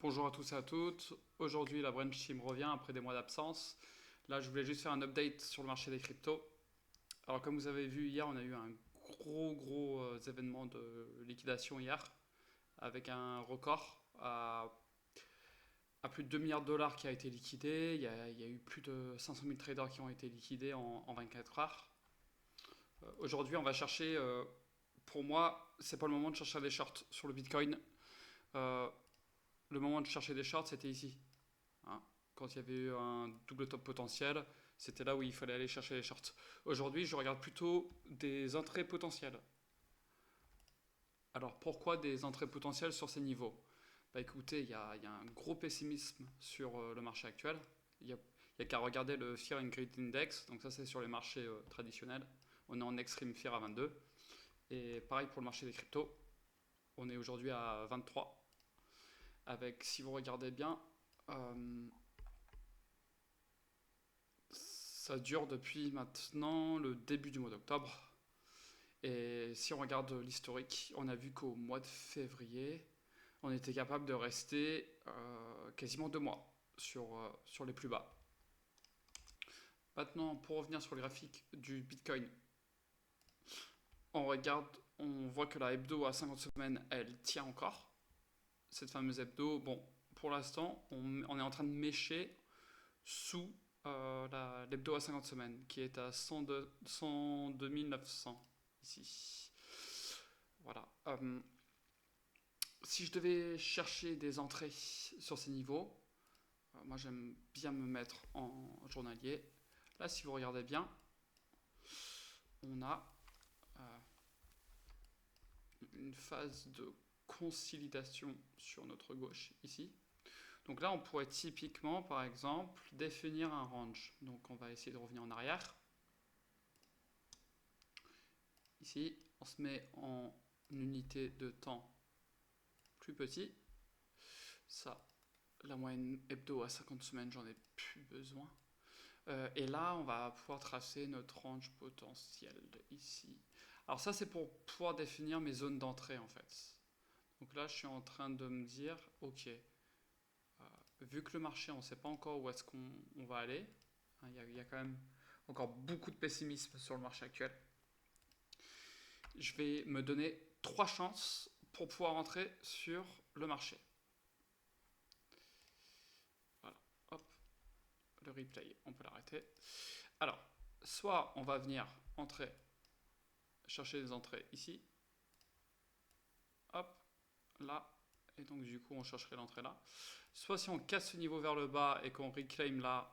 Bonjour à tous et à toutes. Aujourd'hui, la Branch Team revient après des mois d'absence. Là, je voulais juste faire un update sur le marché des cryptos. Alors, comme vous avez vu hier, on a eu un gros événement de liquidation hier, avec un record à plus de 2 milliards de dollars qui a été liquidé. Il y a eu plus de 500 000 traders qui ont été liquidés en 24 heures. Aujourd'hui, on va chercher, pour moi, c'est pas le moment de chercher des shorts sur le Bitcoin. Euh, le moment de chercher des shorts, c'était ici. Hein. Quand il y avait eu un double top potentiel, c'était là où il fallait aller chercher les shorts. Aujourd'hui, je regarde plutôt des entrées potentielles. Alors pourquoi des entrées potentielles sur ces niveaux? Bah écoutez, il y a un gros pessimisme sur le marché actuel. Il y a qu'à regarder le Fear and Greed Index, donc ça c'est sur les marchés traditionnels. On est en Extreme Fear à 22. Et pareil pour le marché des cryptos, on est aujourd'hui à 23. Avec, si vous regardez bien, ça dure depuis maintenant le début du mois d'octobre. Et si on regarde l'historique, on a vu qu'au mois de février, on était capable de rester quasiment 2 mois sur les plus bas. Maintenant, pour revenir sur le graphique du Bitcoin, on voit que la hebdo à 50 semaines, elle tient encore. Cette fameuse hebdo, bon, pour l'instant, on est en train de mécher sous l'hebdo à 50 semaines, qui est à 102 900 ici. Voilà. Si je devais chercher des entrées sur ces niveaux, moi j'aime bien me mettre en journalier. Là, si vous regardez bien, on a une phase de consolidation sur notre gauche ici. Donc là, on pourrait typiquement, par exemple, définir un range. Donc on va essayer de revenir en arrière. Ici, on se met en unité de temps plus petit. Ça, la moyenne hebdo à 50 semaines, j'en ai plus besoin. Et là, on va pouvoir tracer notre range potentiel ici. Alors ça, c'est pour pouvoir définir mes zones d'entrée en fait. Donc là, je suis en train de me dire, ok, vu que le marché, on ne sait pas encore où est-ce qu'on va aller, hein, il y a quand même encore beaucoup de pessimisme sur le marché actuel. Je vais me donner 3 chances pour pouvoir entrer sur le marché. Voilà, hop, le replay, on peut l'arrêter. Alors, soit on va venir entrer, chercher des entrées ici, hop, là, et donc du coup on chercherait l'entrée là. Soit si on casse ce niveau vers le bas et qu'on reclaim là,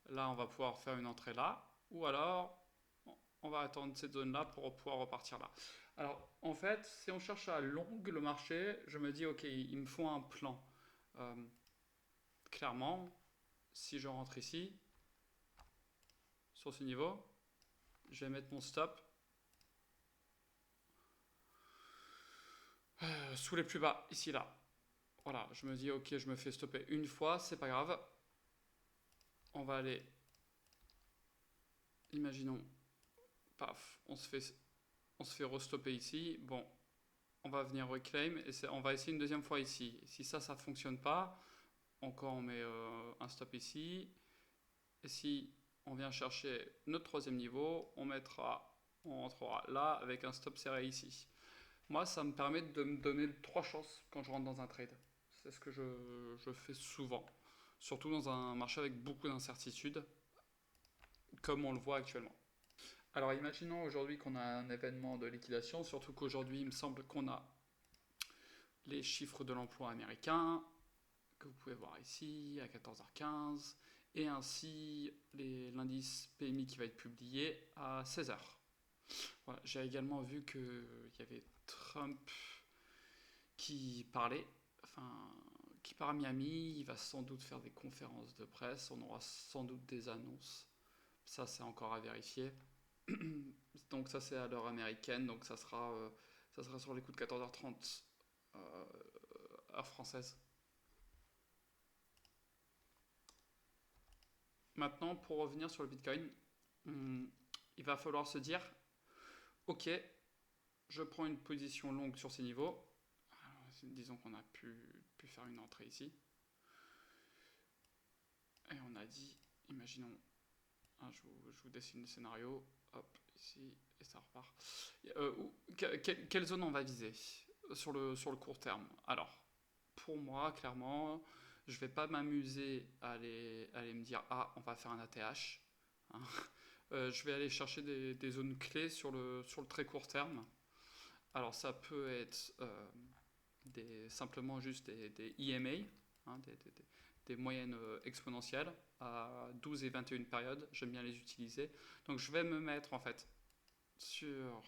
on va pouvoir faire une entrée là, ou alors on va attendre cette zone là pour pouvoir repartir là. Alors en fait, si on cherche à longue le marché, je me dis ok, il me faut un plan. Clairement, si je rentre ici, sur ce niveau, je vais mettre mon stop sous les plus bas, ici là. Voilà, je me dis ok, je me fais stopper une fois, c'est pas grave. On va aller, imaginons, paf, on se fait restopper ici. Bon, on va venir reclaim et on va essayer une deuxième fois ici. Si ça fonctionne pas, encore on met un stop ici. Et si on vient chercher notre troisième niveau, on rentrera là avec un stop serré ici. Moi, ça me permet de me donner 3 chances quand je rentre dans un trade. C'est ce que je fais souvent. Surtout dans un marché avec beaucoup d'incertitudes, comme on le voit actuellement. Alors imaginons aujourd'hui qu'on a un événement de liquidation, surtout qu'aujourd'hui il me semble qu'on a les chiffres de l'emploi américain, que vous pouvez voir ici à 14h15, et ainsi l'indice PMI qui va être publié à 16h. Voilà, j'ai également vu qu'il y avait Trump qui parlait, qui part à Miami, il va sans doute faire des conférences de presse, on aura sans doute des annonces. Ça, c'est encore à vérifier. Donc ça, c'est à l'heure américaine, donc ça sera sur les coups de 14h30 heure française. Maintenant, pour revenir sur le Bitcoin, il va falloir se dire, ok, je prends une position longue sur ces niveaux. Alors, disons qu'on a plus pu faire une entrée ici. Et on a dit, imaginons, hein, je vous dessine le scénario, hop, ici, et ça repart. Quelle zone on va viser sur le court terme? Alors, pour moi, clairement, je vais pas m'amuser à aller me dire, ah, on va faire un ATH. Hein. Je vais aller chercher des zones clés sur le très court terme. Alors, ça peut être simplement juste des EMA, hein, des moyennes exponentielles à 12 et 21 périodes. J'aime bien les utiliser. Donc, je vais me mettre en fait sur.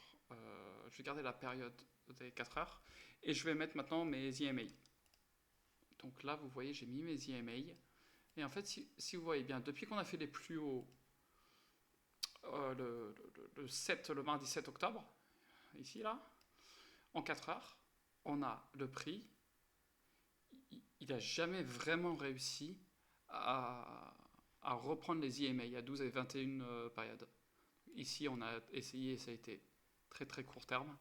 Je vais garder la période des 4 heures et je vais mettre maintenant mes EMA. Donc là, vous voyez, j'ai mis mes EMA. Et en fait, si vous voyez bien, depuis qu'on a fait les plus hauts le mardi 7 octobre, ici, là, en 4 heures, on a le prix. Il n'a jamais vraiment réussi à reprendre les EMA à 12 et 21 périodes. Ici, on a essayé et ça a été très très court terme.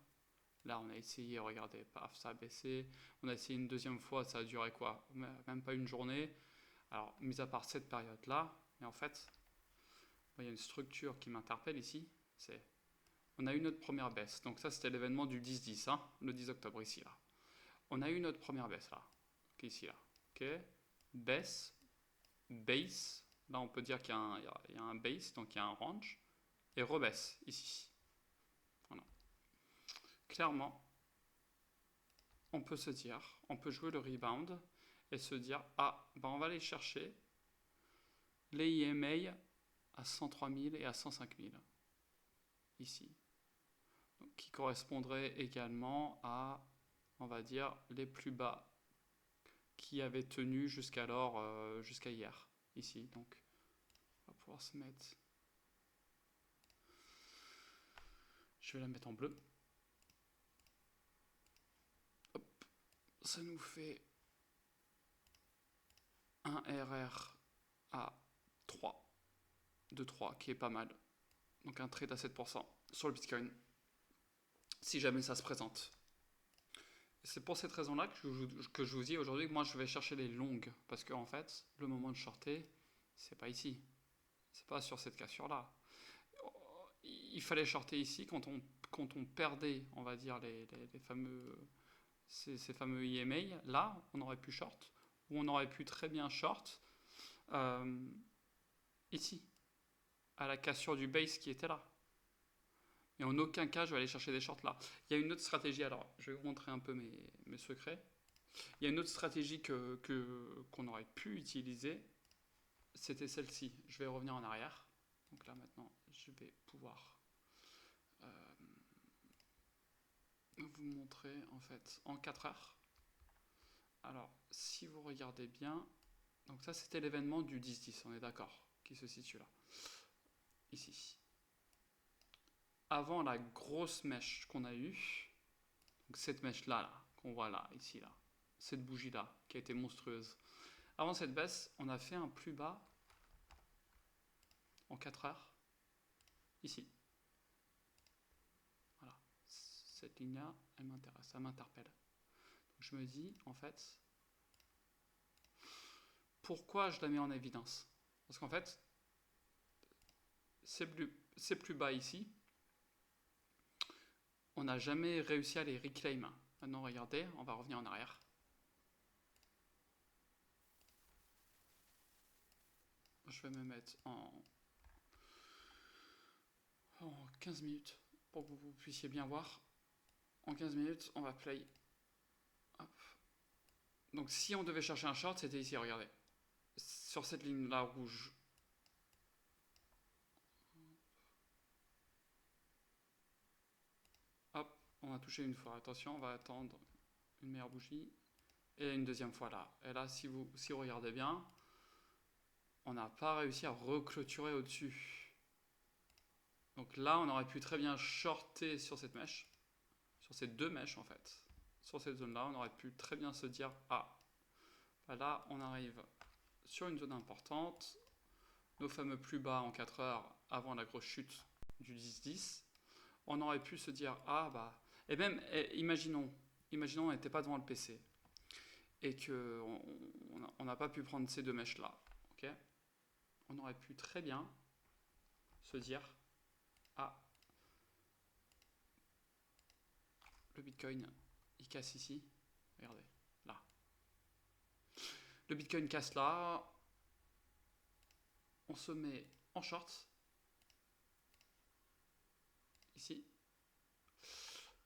Là, on a essayé, regardez, paf, ça a baissé. On a essayé une deuxième fois, ça a duré quoi? Même pas une journée. Alors, mis à part cette période-là, mais en fait, il y a une structure qui m'interpelle ici. On a eu notre première baisse. Donc ça, c'était l'événement du 10-10, hein, le 10 octobre, ici, là. On a eu notre première baisse, là. Okay, ici, là. Ok. Baisse, base. Là, on peut dire qu'il y a un base, donc il y a un range. Et rebaisse, ici. Voilà. Clairement, on peut se dire, on peut jouer le rebound et se dire, ah, ben on va aller chercher les EMA à 103 000 et à 105 000 ici. Donc, qui correspondraient également à, on va dire, les plus bas qui avaient tenu jusqu'alors, jusqu'à hier, ici. Donc, on va pouvoir se mettre. Je vais la mettre en bleu. Hop. Ça nous fait un RR à 3, de 3, qui est pas mal. Donc un trade à 7% sur le Bitcoin, si jamais ça se présente. C'est pour cette raison-là que je vous dis aujourd'hui que moi je vais chercher les longues, parce qu'en fait, le moment de shorter, c'est pas ici. C'est pas sur cette cassure-là. Il fallait shorter ici quand on perdait, on va dire, ces fameux EMA. Là, on aurait pu short, ou on aurait pu très bien short ici, à la cassure du base qui était là. Et en aucun cas, je vais aller chercher des shorts là. Il y a une autre stratégie, alors je vais vous montrer un peu mes secrets. Il y a une autre stratégie qu'on aurait pu utiliser, c'était celle-ci. Je vais revenir en arrière. Donc là maintenant, je vais pouvoir vous montrer en fait en 4 heures. Alors, si vous regardez bien, donc ça c'était l'événement du 10-10, on est d'accord, qui se situe là, ici. Avant la grosse mèche qu'on a eue, donc cette mèche-là, là, qu'on voit là, ici, là, cette bougie-là, qui a été monstrueuse. Avant cette baisse, on a fait un plus bas en 4 heures, ici. Voilà. Cette ligne-là, elle m'intéresse, ça m'interpelle. Donc je me dis, en fait, pourquoi je la mets en évidence? Parce qu'en fait, c'est plus bas ici. On n'a jamais réussi à les reclaim. Maintenant, regardez, on va revenir en arrière. Je vais me mettre en 15 minutes pour que vous puissiez bien voir. En 15 minutes, on va play. Hop. Donc si on devait chercher un short, c'était ici, regardez. Sur cette ligne-là rouge. Hop, on a touché une fois. Attention, on va attendre une meilleure bougie. Et une deuxième fois là. Et là, si vous regardez bien, on n'a pas réussi à reclôturer au-dessus. Donc là, on aurait pu très bien shorter sur cette mèche. Sur ces deux mèches en fait. Sur cette zone-là, on aurait pu très bien se dire, ah, là, on arrive sur une zone importante. Nos fameux plus bas en 4 heures avant la grosse chute du 10-10. On aurait pu se dire, ah, bah, et même, imaginons, on n'était pas devant le PC. et que on n'a pas pu prendre ces deux mèches là, ok, on aurait pu très bien se dire ah, le Bitcoin il casse ici, regardez là, le Bitcoin casse là, on se met en short ici,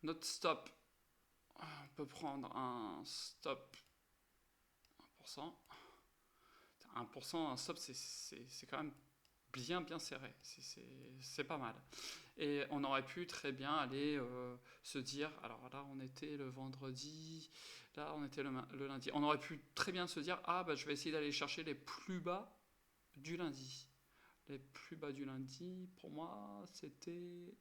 notre stop, on peut prendre un stop 1%. 1%, un stop, c'est quand même bien serré. C'est pas mal. Et on aurait pu très bien aller se dire, alors là on était le vendredi, là on était le lundi. On aurait pu très bien se dire, ah bah je vais essayer d'aller chercher les plus bas du lundi. Les plus bas du lundi, pour moi, c'était...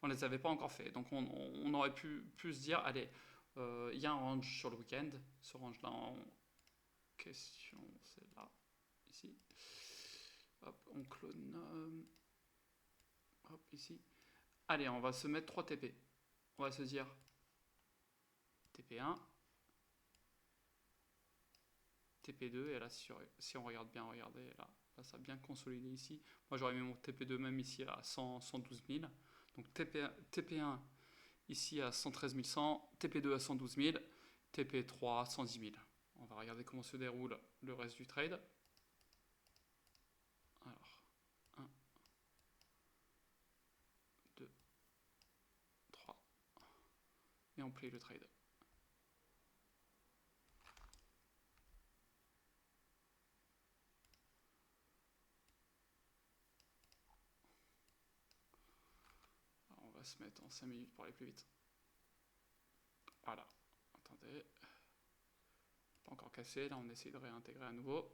On ne les avait pas encore fait. Donc on aurait pu se dire, allez, il y a un range sur le week-end. Ce range-là en question, c'est là, ici. Hop, on clone. Hop, ici. Allez, on va se mettre 3 TP. On va se dire TP1, TP2, et là, si on regarde bien, regardez, là, ça a bien consolidé ici. Moi, j'aurais mis mon TP2 même ici à 112 000. Donc TP1 ici à 113 100, TP2 à 112 000, TP3 à 110 000. On va regarder comment se déroule le reste du trade. Alors, 1, 2, 3, et on play le trade. Alors, on va se mettre en 5 minutes pour aller plus vite. Voilà, attendez. Pas encore cassé, là on essaie de réintégrer à nouveau.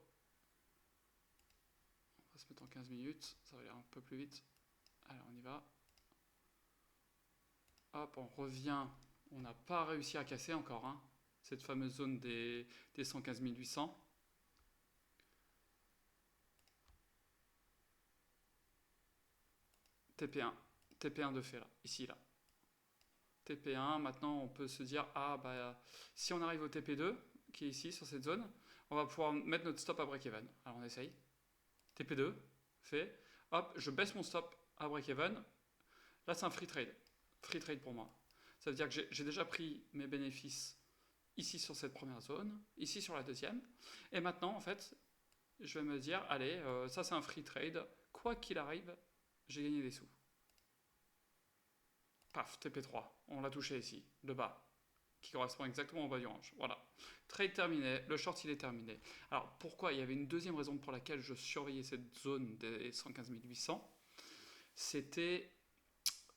On va se mettre en 15 minutes, ça va aller un peu plus vite. Allez, on y va. Hop, on revient. On n'a pas réussi à casser encore, hein, cette fameuse zone des 115 800. TP1, TP1 de fait là, ici là. TP1, maintenant on peut se dire, ah bah si on arrive au TP2, qui est ici sur cette zone, on va pouvoir mettre notre stop à break-even. Alors on essaye. TP2, fait. Hop, je baisse mon stop à break-even. Là c'est un free trade. Free trade pour moi. Ça veut dire que j'ai déjà pris mes bénéfices ici sur cette première zone, ici sur la deuxième. Et maintenant, en fait, je vais me dire, allez, ça c'est un free trade. Quoi qu'il arrive, j'ai gagné des sous. Paf, TP3. On l'a touché ici, le bas, qui correspond exactement au bas du range. Voilà. Trade terminé, le short il est terminé. Alors pourquoi? Il y avait une deuxième raison pour laquelle je surveillais cette zone des 115 800. C'était,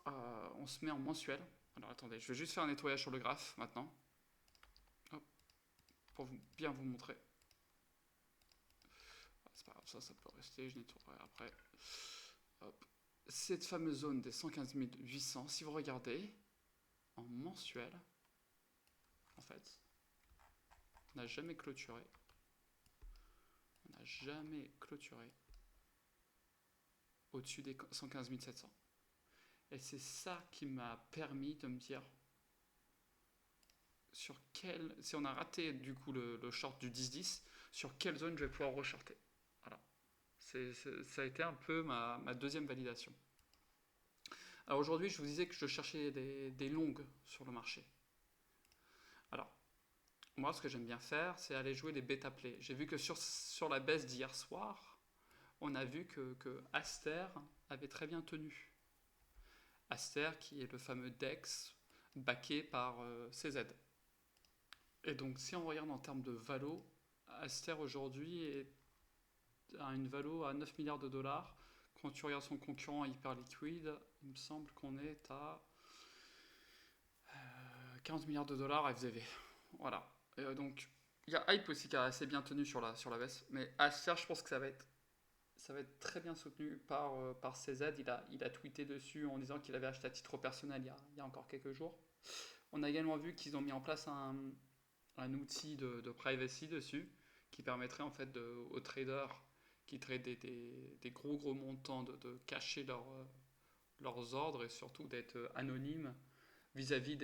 on se met en mensuel. Alors attendez, je vais juste faire un nettoyage sur le graphe maintenant. Hop, pour bien vous montrer. C'est pas grave, ça peut rester, je nettoierai après. Hop. Cette fameuse zone des 115 800, si vous regardez, en mensuel, en fait, on n'a jamais clôturé. On n'a jamais clôturé au-dessus des 115 700. Et c'est ça qui m'a permis de me dire sur quelle, si on a raté du coup le short du 10-10, sur quelle zone je vais pouvoir reshorter. Voilà. Ça a été un peu ma deuxième validation. Alors aujourd'hui, je vous disais que je cherchais des longues sur le marché. Alors, moi, ce que j'aime bien faire, c'est aller jouer les bêta plays. J'ai vu que sur la baisse d'hier soir, on a vu que Aster avait très bien tenu. Aster, qui est le fameux DEX backé par CZ. Et donc, si on regarde en termes de valo, Aster aujourd'hui a une valo à 9 milliards de dollars. Quand tu regardes son concurrent hyper liquide, il me semble qu'on est à 40 milliards de dollars FZV. Voilà. Donc, il y a Hype aussi qui a assez bien tenu sur la baisse. Mais Aster, je pense que ça va être très bien soutenu par CZ. Il a tweeté dessus en disant qu'il avait acheté à titre personnel il y a encore quelques jours. On a également vu qu'ils ont mis en place un outil de privacy dessus qui permettrait en fait aux traders qui tradent des gros montants de cacher leurs ordres et surtout d'être anonymes vis-à-vis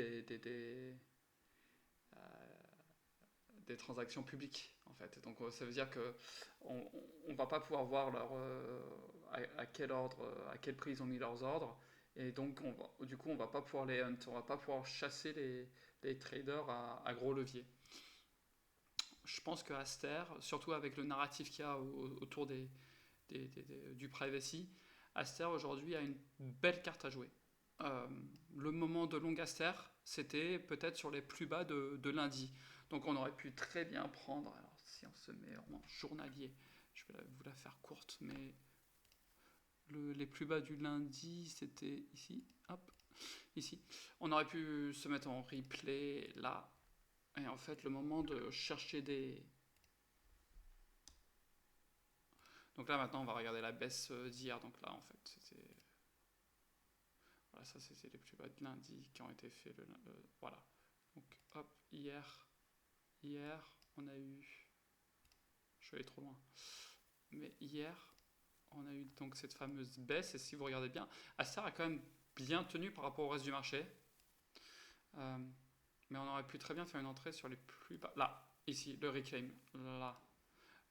des transactions publiques, en fait. Donc ça veut dire que on va pas pouvoir voir à quel ordre, à quel prix ils ont mis leurs ordres, et donc du coup on va pas pouvoir les hunt, on va pas pouvoir chasser les traders à gros levier. Je pense que Aster, surtout avec le narratif qu'il y a autour du privacy, Aster aujourd'hui a une belle carte à jouer. Le moment de long Aster, c'était peut-être sur les plus bas de lundi. Donc on aurait pu très bien prendre, alors si on se met en journalier, je vais vous la faire courte, mais les plus bas du lundi, c'était ici, hop, ici. On aurait pu se mettre en replay là, et en fait le moment de chercher des... Donc là maintenant on va regarder la baisse d'hier, donc là en fait c'était... Voilà, ça c'était les plus bas de lundi qui ont été faits voilà. Donc hop, hier on a eu... Je suis allé trop loin. Mais hier, on a eu donc cette fameuse baisse, et si vous regardez bien, Aster a quand même bien tenu par rapport au reste du marché. Mais on aurait pu très bien faire une entrée sur les plus bas. Là, ici, le reclaim. Là,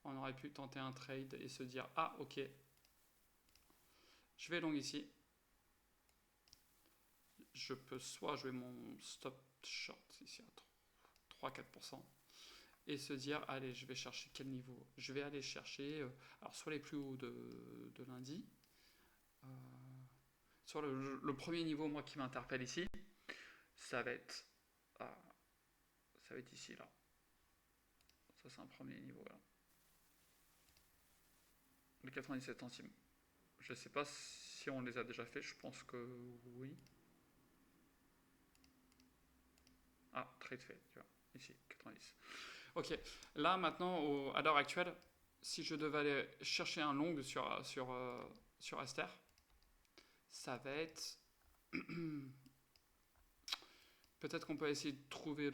on aurait pu tenter un trade et se dire, ah ok, je vais long ici. Je peux soit jouer mon stop short ici à 3-4%. Et se dire, allez, je vais chercher quel niveau? Je vais aller chercher, alors soit les plus hauts de lundi, sur le premier niveau, moi, qui m'interpelle ici, ça va être, ça va être ici, là. Ça, c'est un premier niveau, là. Les 97 centimes. Je sais pas si on les a déjà fait, je pense que oui. Ah, trade fait, tu vois, ici, 90. Ok, là, maintenant, à l'heure actuelle, si je devais aller chercher un long sur Aster, ça va être... Peut-être qu'on peut essayer de trouver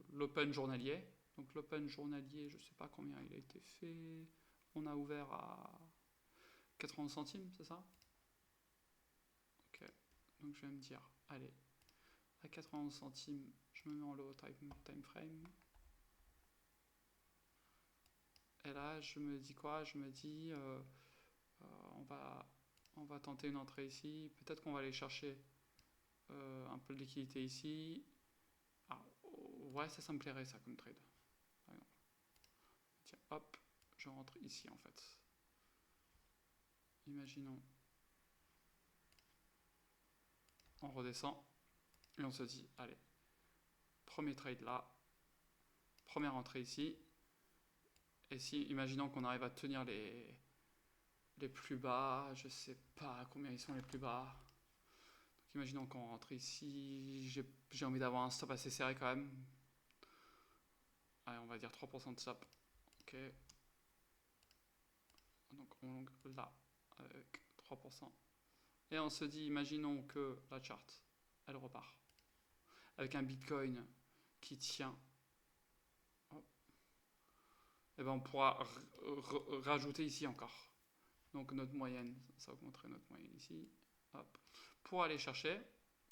l'open journalier. Donc l'open journalier, je ne sais pas combien il a été fait. On a ouvert à 91 centimes, c'est ça? Ok, donc je vais me dire, allez, à 91 centimes, je me mets en low time frame. Et là, je me dis quoi? Je me dis, on va tenter une entrée ici. Peut-être qu'on va aller chercher un peu de liquidité ici. Ah, ouais, ça me plairait ça comme trade. Par exemple. Tiens, hop, je rentre ici en fait. Imaginons, on redescend et on se dit, allez, premier trade là, première entrée ici. Et si, imaginons qu'on arrive à tenir les plus bas, je sais pas combien ils sont les plus bas. Donc imaginons qu'on rentre ici, j'ai envie d'avoir un stop assez serré quand même. Allez, on va dire 3% de stop. Ok. Donc on long là avec 3%. Et on se dit, imaginons que la charte, elle repart. Avec un Bitcoin qui tient. Et ben on pourra rajouter ici encore. Donc notre moyenne, ça augmenterait notre moyenne ici. Hop. Pour aller chercher,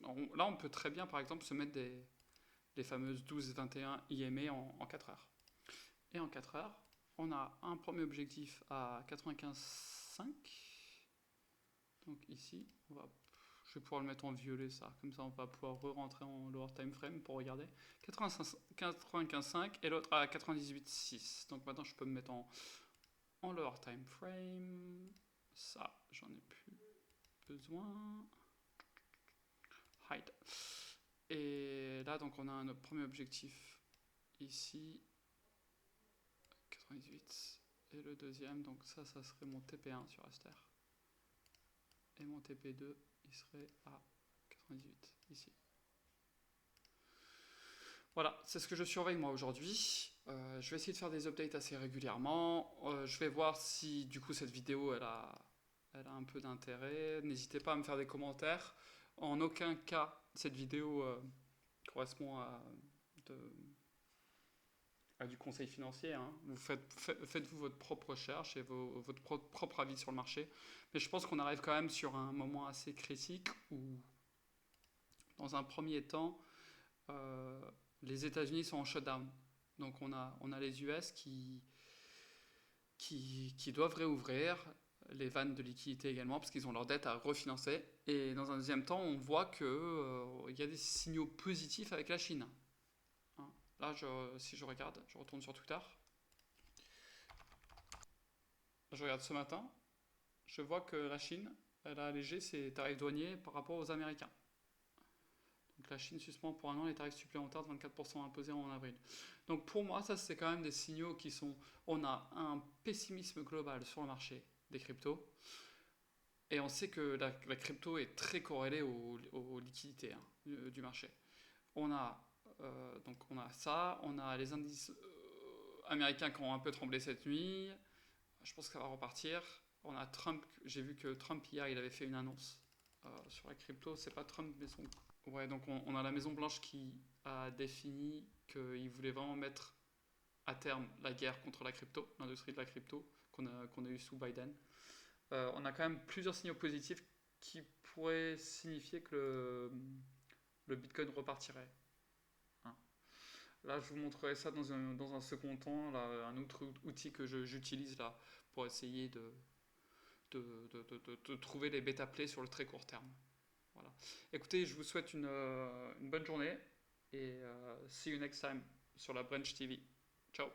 là on peut très bien par exemple se mettre des fameuses 12-21 IME en 4 heures. Et en 4 heures, on a un premier objectif à 95,5. Donc ici, je vais pouvoir le mettre en violet ça, comme ça on va pouvoir re-rentrer en lower time frame pour regarder. 95,5 et l'autre à 98,6. Donc maintenant je peux me mettre en lower time frame. Ça, j'en ai plus besoin. Hide. Et là, donc, on a notre premier objectif ici. 98. Et le deuxième, donc ça serait mon TP1 sur Aster. Et mon TP2, il serait à 98, ici. Voilà, c'est ce que je surveille moi aujourd'hui. Je vais essayer de faire des updates assez régulièrement. Je vais voir si du coup cette vidéo elle a un peu d'intérêt. N'hésitez pas à me faire des commentaires. En aucun cas cette vidéo correspond à du conseil financier. Hein. Vous faites-vous votre propre recherche et votre propre avis sur le marché. Mais je pense qu'on arrive quand même sur un moment assez critique où, dans un premier temps, les États-Unis sont en shutdown. Donc on a les US qui doivent réouvrir, les vannes de liquidité également, parce qu'ils ont leur dette à refinancer. Et dans un deuxième temps, on voit qu'il y a des signaux positifs avec la Chine. Hein. Là, si je regarde, je retourne sur Twitter, je regarde ce matin, je vois que la Chine, elle a allégé ses tarifs douaniers par rapport aux Américains. Donc la Chine suspend pour un an les tarifs supplémentaires de 24% imposés en avril. Donc pour moi, ça c'est quand même des signaux qui sont... On a un pessimisme global sur le marché des cryptos. Et on sait que la crypto est très corrélée aux liquidités hein, du marché. On a, on a ça, on a les indices américains qui ont un peu tremblé cette nuit. Je pense que ça va repartir. On a Trump, j'ai vu que Trump hier il avait fait une annonce sur la crypto. C'est pas Trump, mais son. Ouais, donc on a la Maison Blanche qui a défini qu'il voulait vraiment mettre à terme la guerre contre la crypto, l'industrie de la crypto qu'on a eu sous Biden. On a quand même plusieurs signaux positifs qui pourraient signifier que le Bitcoin repartirait. Hein. Là, je vous montrerai ça dans un second temps, là, un autre outil que j'utilise là pour essayer de trouver les bêta plays sur le très court terme. Voilà. Écoutez, je vous souhaite une bonne journée et see you next time sur la Branch TV. Ciao.